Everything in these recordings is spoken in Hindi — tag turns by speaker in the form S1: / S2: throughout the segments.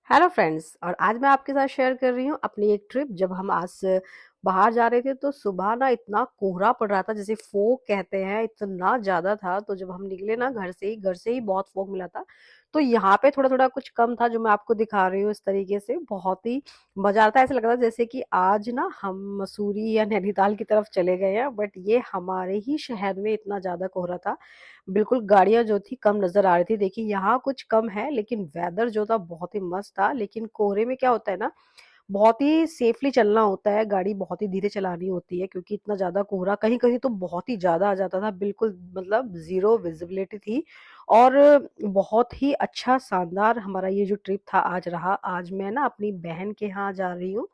S1: Hello friends. और आज मैं आपके साथ शेयर कर रही हूँ अपनी एक ट्रिप। जब हम आज से बाहर जा रहे थे तो सुबह ना इतना कोहरा पड़ रहा था, जैसे फोग कहते हैं, इतना ज्यादा था। तो जब हम निकले ना घर से ही बहुत फोग मिला था। तो यहाँ पे थोड़ा थोड़ा कुछ कम था, जो मैं आपको दिखा रही हूँ। इस तरीके से बहुत ही मजा आता है। ऐसा लग रहा था जैसे कि आज ना हम मसूरी या नैनीताल की तरफ चले गए हैं, बट ये हमारे ही शहर में इतना ज्यादा कोहरा था। बिल्कुल गाड़ियां जो थी कम नजर आ रही थी। देखिए यहाँ कुछ कम है, लेकिन वेदर जो था बहुत ही मस्त था। लेकिन कोहरे में क्या होता है ना, बहुत ही सेफली चलना होता है, गाड़ी बहुत ही धीरे चलानी होती है, क्योंकि इतना ज्यादा कोहरा कहीं कहीं तो बहुत ही ज्यादा आ जाता था। बिल्कुल मतलब जीरो विजिबिलिटी थी। और बहुत ही अच्छा शानदार हमारा ये जो ट्रिप था आज रहा। आज मैं ना अपनी बहन के यहाँ जा रही हूँ,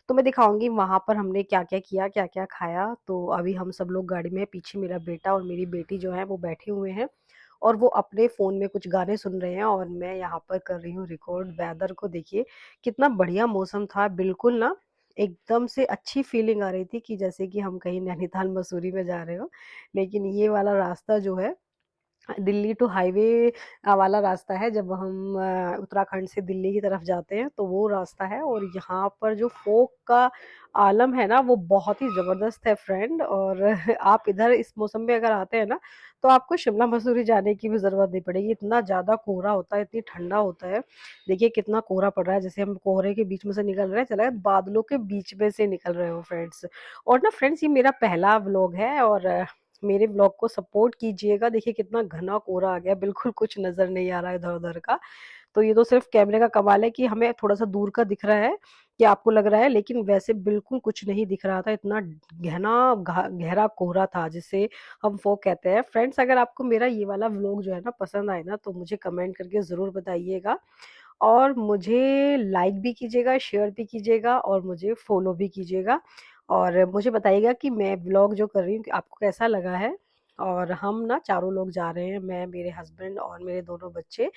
S1: तो मैं दिखाऊंगी वहां पर हमने क्या क्या किया, क्या क्या खाया। तो अभी हम सब लोग गाड़ी में हैं, पीछे मेरा बेटा और मेरी बेटी जो है वो बैठे हुए हैं, और वो अपने फोन में कुछ गाने सुन रहे हैं, और मैं यहाँ पर कर रही हूँ रिकॉर्ड। वेदर को देखिए, कितना बढ़िया मौसम था। बिल्कुल ना एकदम से अच्छी फीलिंग आ रही थी कि जैसे कि हम कहीं नैनीताल मसूरी में जा रहे हो। लेकिन ये वाला रास्ता जो है दिल्ली टू हाईवे वाला रास्ता है। जब हम उत्तराखंड से दिल्ली की तरफ जाते हैं तो वो रास्ता है। और यहाँ पर जो फोक का आलम है ना, वो बहुत ही जबरदस्त है फ्रेंड। और आप इधर इस मौसम में अगर आते हैं ना, तो आपको शिमला मसूरी जाने की भी जरूरत नहीं पड़ेगी। इतना ज्यादा कोहरा होता है, इतनी ठंडा होता है। देखिए कितना कोहरा पड़ रहा है, जैसे हम कोहरे के बीच में से निकल रहे हैं, चला बादलों के बीच में से निकल रहे हो फ्रेंड्स। और ना फ्रेंड्स, ये मेरा पहला व्लॉग है, और मेरे ब्लॉग को सपोर्ट कीजिएगा। देखिए कितना घना कोहरा आ गया, बिल्कुल कुछ नजर नहीं आ रहा है इधर उधर का। तो ये तो सिर्फ कैमरे का कमाल है कि हमें थोड़ा सा दूर का दिख रहा है, कि आपको लग रहा है, लेकिन वैसे बिल्कुल कुछ नहीं दिख रहा था। इतना गहरा कोहरा था, जिसे हम फॉग कहते हैं। फ्रेंड्स, अगर आपको मेरा ये वाला व्लॉग जो है ना पसंद आए ना, तो मुझे कमेंट करके जरूर बताइएगा। और मुझे लाइक भी कीजिएगा, शेयर भी कीजिएगा, और मुझे फॉलो भी कीजिएगा। और मुझे बताइएगा कि मैं व्लॉग जो कर रही हूँ कि आपको कैसा लगा है। और हम ना चारों लोग जा रहे हैं, मैं, मेरे हस्बैंड और मेरे दोनों बच्चे।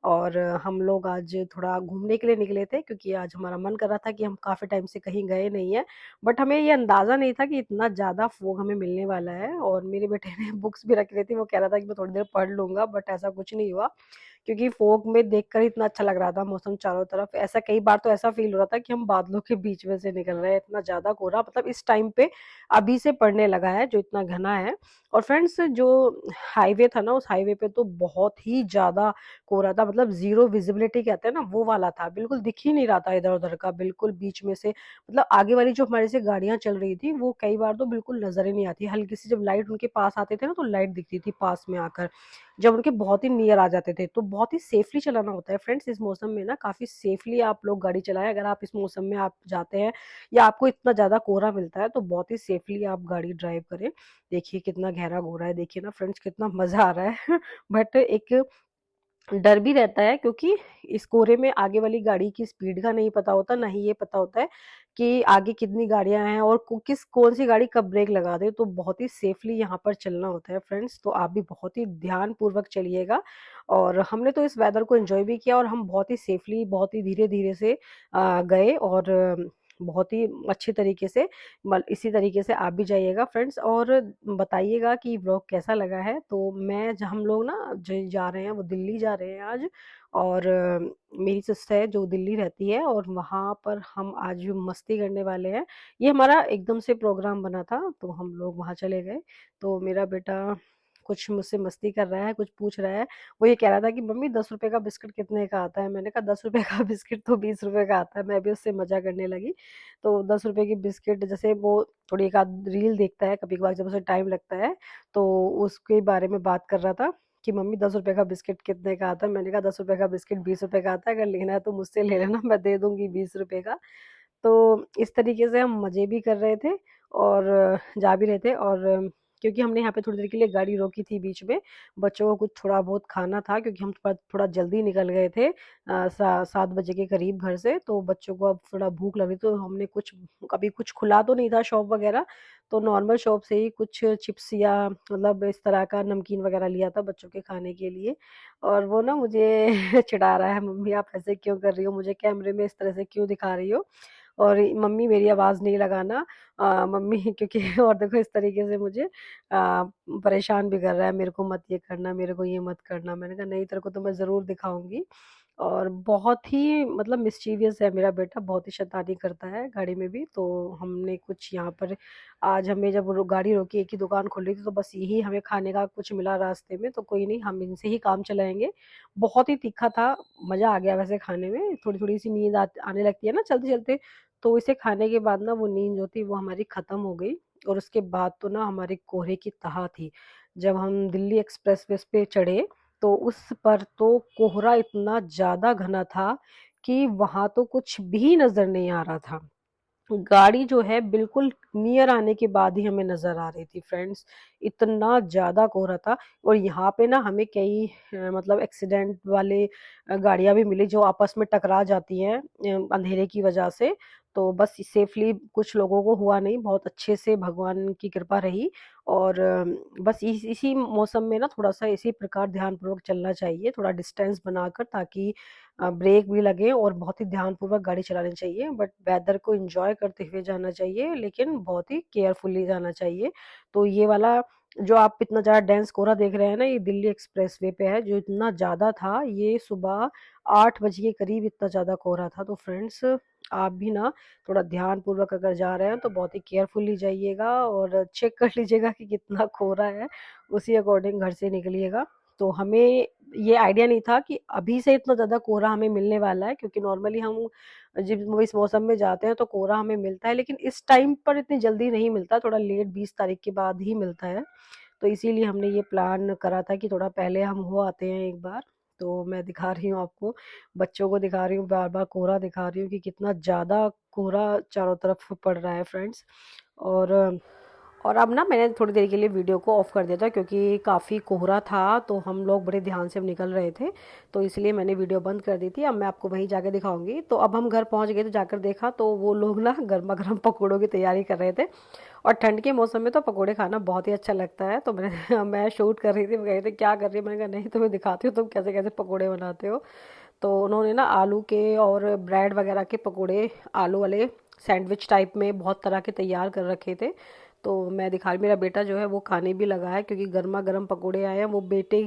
S1: और हम लोग आज थोड़ा घूमने के लिए निकले थे, क्योंकि आज हमारा मन कर रहा था कि हम काफ़ी टाइम से कहीं गए नहीं हैं। बट हमें ये अंदाज़ा नहीं था कि इतना ज़्यादा फोग हमें मिलने वाला है। और मेरे बेटे ने बुक्स भी रख ली थी, वो कह रहा था कि मैं थोड़ी देर पढ़ लूंगा, बट ऐसा कुछ नहीं हुआ। क्योंकि फोग में देखकर इतना अच्छा लग रहा था मौसम चारों तरफ। ऐसा कई बार तो ऐसा फील हो रहा था कि हम बादलों के बीच में से निकल रहे हैं। इतना ज्यादा कोहरा मतलब इस टाइम पे अभी से पड़ने लगा है, जो इतना घना है। और फ्रेंड्स, जो हाईवे था ना, उस हाईवे पे तो बहुत ही ज्यादा कोहरा था। मतलब जीरो विजिबिलिटी कहते हैं ना, वो वाला था। बिल्कुल दिख ही नहीं रहा था इधर उधर का, बिल्कुल बीच में से। मतलब आगे वाली जो हमारे से गाड़ियां चल रही थी, वो कई बार तो बिल्कुल नजर ही नहीं आती। हल्की सी जब लाइट उनके पास आते थे ना, तो लाइट दिखती थी पास में आकर। जब उनके बहुत ही नियर आ जाते थे, तो बहुत ही सेफली चलाना होता है फ्रेंड्स। इस मौसम में ना काफी सेफली आप लोग गाड़ी चलाएं। अगर आप इस मौसम में आप जाते हैं, या आपको इतना ज्यादा कोहरा मिलता है, तो बहुत ही सेफली आप गाड़ी ड्राइव करें। देखिए कितना गहरा कोहरा है, देखिए ना फ्रेंड्स, कितना मजा आ रहा है। बट एक डर भी रहता है, क्योंकि इस कोहरे में आगे वाली गाड़ी की स्पीड का नहीं पता होता, ना ही ये पता होता है कि आगे कितनी गाड़ियां हैं, और कौन सी गाड़ी कब ब्रेक लगा दे। तो बहुत ही सेफली यहाँ पर चलना होता है फ्रेंड्स। तो आप भी बहुत ही ध्यान पूर्वक चलिएगा। और हमने तो इस वेदर को एंजॉय भी किया, और हम बहुत ही सेफली, बहुत ही धीरे धीरे से गए। और बहुत ही अच्छे तरीके से, इसी तरीके से आप भी जाइएगा फ्रेंड्स। और बताइएगा कि व्लॉग कैसा लगा है। तो हम लोग ना जो जा रहे हैं, वो दिल्ली जा रहे हैं आज। और मेरी सिस्टर है जो दिल्ली रहती है, और वहाँ पर हम आज मस्ती करने वाले हैं। ये हमारा एकदम से प्रोग्राम बना था, तो हम लोग वहाँ चले गए। तो मेरा बेटा कुछ मुझसे मस्ती कर रहा है, कुछ पूछ रहा है। वो ये कह रहा था कि मम्मी 10 रुपए का बिस्किट कितने का आता है। मैंने कहा 10 रुपए का बिस्किट तो 20 रुपए का आता है। मैं भी उससे मजा करने लगी। तो 10 रुपए की बिस्किट, जैसे वो थोड़ी एक आध रील देखता है कभी कभार जब उसे टाइम लगता है, तो उसके बारे में बात कर रहा था कि मम्मी 10 रुपए का बिस्किट कितने का आता है। मैंने कहा 10 रुपए का बिस्किट 20 रुपए का आता है, अगर लेना है तो मुझसे ले लेना, मैं दे दूंगी 20 रुपए का। तो इस तरीके से हम मज़े भी कर रहे थे, और जा भी रहे थे। और क्योंकि हमने यहाँ पे थोड़ी देर के लिए गाड़ी रोकी थी बीच में, बच्चों को कुछ थोड़ा बहुत खाना था, क्योंकि हम थोड़ा थोड़ा जल्दी निकल गए थे 7 बजे के करीब घर से। तो बच्चों को अब थोड़ा भूख लगी, तो हमने कुछ, कभी कुछ खुला तो नहीं था शॉप वगैरह, तो नॉर्मल शॉप से ही कुछ चिप्स या मतलब इस तरह का नमकीन वगैरह लिया था बच्चों के खाने के लिए। और वो ना मुझे चिढ़ा रहा है, मम्मी आप ऐसे क्यों कर रही हो, मुझे कैमरे में इस तरह से क्यों दिखा रही हो। और मम्मी मेरी आवाज़ नहीं लगाना, मम्मी क्योंकि और देखो इस तरीके से मुझे परेशान भी कर रहा है, मेरे को मत ये करना, मेरे को ये मत करना। मैंने कहा नहीं, तेरे को तो मैं ज़रूर दिखाऊंगी। और बहुत ही मतलब मिस्चीवियस है मेरा बेटा, बहुत ही शैतानी करता है गाड़ी में भी। तो हमने कुछ यहाँ पर आज हमें जब गाड़ी रोकी, एक ही दुकान खुल रही थी, तो बस यही हमें खाने का कुछ मिला रास्ते में, तो कोई नहीं, हम इनसे ही काम चलाएंगे। बहुत ही तीखा था, मज़ा आ गया वैसे खाने में। थोड़ी थोड़ी सी नींद आने लगती है ना चलते चलते, तो इसे खाने के बाद ना वो नींद जो थी वो हमारी ख़त्म हो गई। और उसके बाद तो ना हमारी कोहरे की तह थी। जब हम दिल्ली एक्सप्रेसवे पे चढ़े, तो उस पर तो कोहरा इतना ज़्यादा घना था कि वहाँ तो कुछ भी नज़र नहीं आ रहा था। गाड़ी जो है बिल्कुल नियर आने के बाद ही हमें नज़र आ रही थी फ्रेंड्स, इतना ज़्यादा कोहरा था। और यहाँ पे ना हमें कई मतलब एक्सीडेंट वाले गाड़ियाँ भी मिली जो आपस में टकरा जाती हैं अंधेरे की वजह से। तो बस सेफली कुछ लोगों को हुआ नहीं, बहुत अच्छे से भगवान की कृपा रही। और बस इसी मौसम में ना थोड़ा सा इसी प्रकार ध्यानपूर्वक चलना चाहिए, थोड़ा डिस्टेंस बनाकर, ताकि ब्रेक भी लगे, और बहुत ही ध्यानपूर्वक गाड़ी चलानी चाहिए। बट वेदर को एंजॉय करते हुए जाना चाहिए, लेकिन बहुत ही केयरफुली जाना चाहिए। तो ये वाला जो आप इतना ज़्यादा डेंस कोहरा देख रहे हैं ना, ये दिल्ली एक्सप्रेसवे पे है, जो इतना ज़्यादा था, ये सुबह 8 बजे के करीब इतना ज़्यादा कोहरा था। तो फ्रेंड्स, आप भी ना थोड़ा ध्यानपूर्वक अगर जा रहे हैं तो बहुत ही केयरफुली जाइएगा, और चेक कर लीजिएगा कि कितना कोहरा है, उसी अकॉर्डिंग घर से निकलिएगा। तो हमें ये आइडिया नहीं था कि अभी से इतना ज़्यादा कोहरा हमें मिलने वाला है, क्योंकि नॉर्मली हम जब इस मौसम में जाते हैं तो कोहरा हमें मिलता है, लेकिन इस टाइम पर इतनी जल्दी नहीं मिलता, थोड़ा लेट 20 तारीख के बाद ही मिलता है। तो इसीलिए हमने ये प्लान करा था कि थोड़ा पहले हम हो आते हैं एक बार। तो मैं दिखा रही हूँ आपको, बच्चों को दिखा रही हूँ, बार बार कोहरा दिखा रही हूँ कि कितना ज़्यादा कोहरा चारों तरफ पड़ रहा है फ्रेंड्स। और और अब ना मैंने थोड़ी देर के लिए वीडियो को ऑफ कर दिया था, क्योंकि काफ़ी कोहरा था, तो हम लोग बड़े ध्यान से निकल रहे थे, तो इसलिए मैंने वीडियो बंद कर दी थी। अब मैं आपको वहीं जाके दिखाऊंगी। तो अब हम घर पहुंच गए, तो जाकर देखा तो वो लोग ना गर्मा गर्म पकौड़ों की तैयारी कर रहे थे। और ठंड के मौसम में तो पकोड़े खाना बहुत ही अच्छा लगता है। तो मैंने मैं शूट कर रही थी, वो कह रहे थे क्या कर रही है, मैंने कहा नहीं, तुम्हें दिखाती हूँ तुम कैसे कैसे पकोड़े बनाते हो। तो उन्होंने ना आलू के और ब्रेड वगैरह के पकोड़े, आलू वाले सैंडविच टाइप में बहुत तरह के तैयार कर रखे थे। तो मैं दिखा रही, मेरा बेटा जो है वो खाने भी लगा है, क्योंकि गर्मा गर्म पकोड़े आए हैं। वो बेटे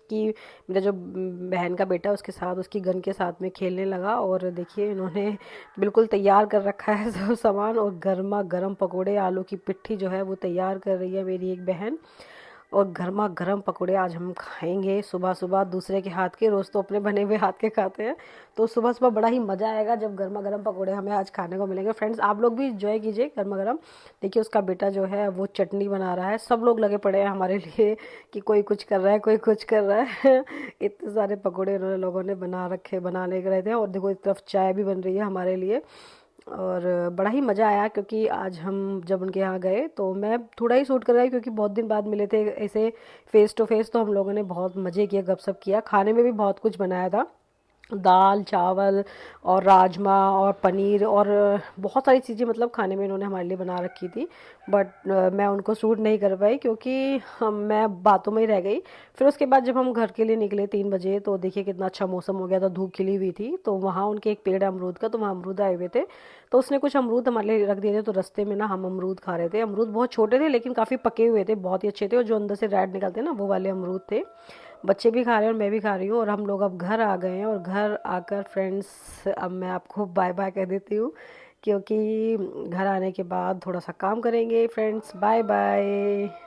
S1: की, मेरा जो बहन का बेटा, उसके साथ, उसकी गन के साथ में खेलने लगा। और देखिए इन्होंने बिल्कुल तैयार कर रखा है सब सामान, और गर्मा गर्म पकोड़े, आलू की पिट्ठी जो है वो तैयार कर रही है मेरी एक बहन। और गर्मा गर्म पकोड़े आज हम खाएंगे सुबह सुबह दूसरे के हाथ के, रोज़ तो अपने बने हुए हाथ के खाते हैं। तो सुबह सुबह बड़ा ही मज़ा आएगा जब गर्मा गर्म पकोड़े हमें आज खाने को मिलेंगे। फ्रेंड्स, आप लोग भी इंजॉय कीजिए गर्मा गर्म। देखिए उसका बेटा जो है वो चटनी बना रहा है, सब लोग लगे पड़े हैं हमारे लिए कि कोई कुछ कर रहा है, कोई कुछ कर रहा है। इतने सारे पकोड़े उन्होंने लोगों ने बनाने के रहे थे। और देखो, इस तरफ चाय भी बन रही है हमारे लिए। और बड़ा ही मज़ा आया, क्योंकि आज हम जब उनके यहाँ गए, तो मैं थोड़ा ही शूट कर रहा है, क्योंकि बहुत दिन बाद मिले थे ऐसे फेस टू फेस। तो हम लोगों ने बहुत मज़े किए, गपशप किया, खाने में भी बहुत कुछ बनाया था, दाल चावल और राजमा और पनीर और बहुत सारी चीज़ें, मतलब खाने में इन्होंने हमारे लिए बना रखी थी। बट मैं उनको शूट नहीं कर पाई, क्योंकि मैं बातों में ही रह गई। फिर उसके बाद जब हम घर के लिए निकले 3 बजे, तो देखिए कितना अच्छा मौसम हो गया था, धूप खिली हुई थी। तो वहाँ उनके एक पेड़ है अमरूद का, तो वहाँ अमरूद आए हुए थे। तो उसने कुछ अमरूद हमारे लिए रख दिए थे, तो रास्ते में ना हम अमरूद खा रहे थे। अमरूद बहुत छोटे थे, लेकिन काफ़ी पके हुए थे, बहुत ही अच्छे थे, और जो अंदर से रेड निकलते हैं ना, वो वाले अमरूद थे। बच्चे भी खा रहे हैं और मैं भी खा रही हूँ। और हम लोग अब घर आ गए हैं, और घर आकर फ्रेंड्स अब मैं आपको बाय बाय कह देती हूँ, क्योंकि घर आने के बाद थोड़ा सा काम करेंगे फ्रेंड्स। Bye bye.